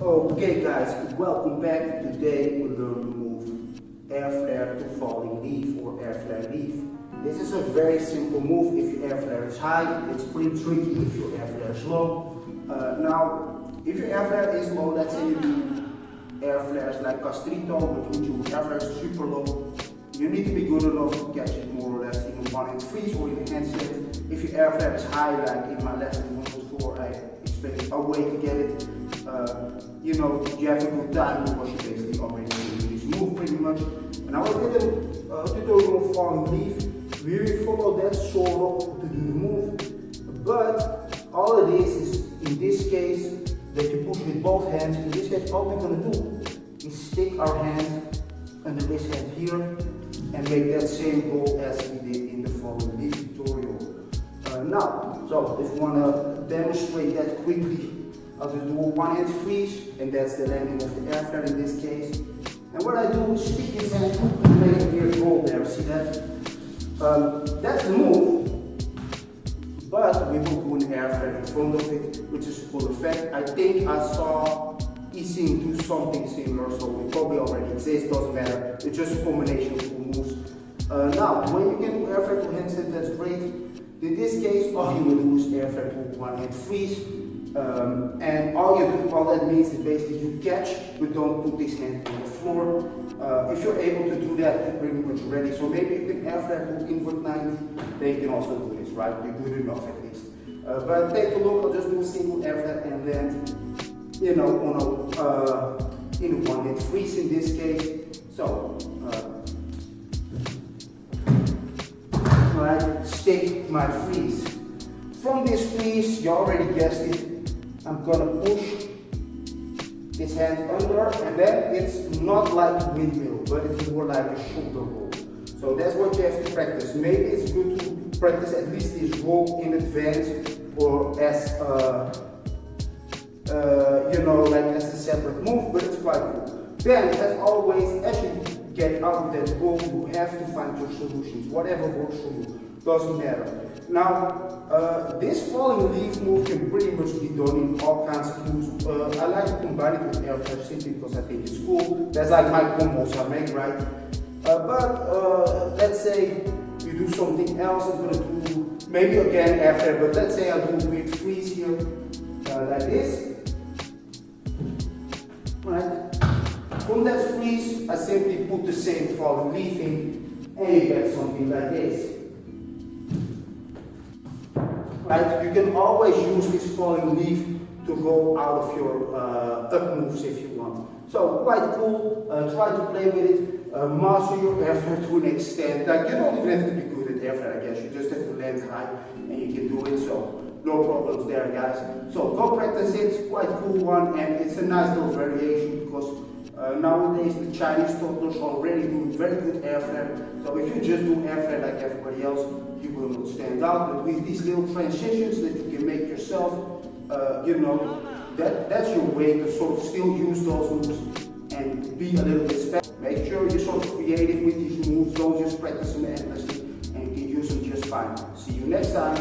Okay guys, welcome back. Today we learn to move airflare to falling leaf or airflare leaf. This is a very simple move. If your airflare is high, it's pretty tricky if your airflare is low. Now, if your airflare is low, let's say you do airflares like castrito, which your airflare is super low, you need to be good enough to catch it more or less in a one-hand freeze or in a handstand. If your airflare is high, like in my lesson 1 to 4, I explained a way to get it. You have a good time because you basically already do this move pretty much. And I will did a tutorial on falling leaf. We will follow that sort of to do the move. But all it is in this case that you push with both hands. In this case, all we're going to do is stick our hand under this hand here and make that same goal as we did in the falling leaf tutorial. So if you want to demonstrate that quickly, I'll just do a one-hand freeze, and that's the landing of the airflare in this case. And what I do is stick this hand and make a weird roll there. See that? That's the move, but we will do an airflare in front of it, which is a cool effect. I think I saw Ising do something similar, so it probably already exists, doesn't matter. It's just a combination of cool moves. Now, when you can do airflare to handstand, that's great. In this case, all you will do is airflare to one-hand freeze. And all that means is basically you catch, but don't put this hand on the floor. If you're able to do that, you're pretty much ready. So maybe you can airflare to invert 90, then you can also do this, right? You're good enough at least. But take a look, I'll just do a single airflare and then, in a one-hand freeze in this case. So, stick my freeze. From this freeze, you already guessed it, I'm gonna push this hand under, and then it's not like a windmill, but it's more like a shoulder roll. So that's what you have to practice. Maybe it's good to practice at least this roll in advance, or as like as a separate move, but it's quite cool. Then, as always, as you get out of that goal, you have to find your solutions, whatever works for you. Doesn't matter. Now, this falling leaf move can pretty much be done in all kinds of moves. I like to combine it with airflare simply because I think it's cool. That's like my combos I make, right? But let's say you do something else. I'm gonna do maybe again airflare, but let's say I do a weird freeze here, like this. Right? From that freeze, I simply put the same falling leaf in, and you get something like this. Right? You can always use this falling leaf to roll out of your up moves if you want. So quite cool. Try to play with it. Master your airflare to an extent. Like you don't even have to be good at airflare, I guess. You just have to land high and you can do it. So no problems there, guys. So go practice it. It's quite a cool one, and it's a nice little variation because nowadays the Chinese toddlers already do very good airflare. So if you just do airflare like everybody else, you will not stand out. But with these little transitions that you can make yourself, that's your way to sort of still use those moves and be a little bit special. Make sure you're sort of creative with these moves. Don't just practice them endlessly, and you can use them just fine. See you next time.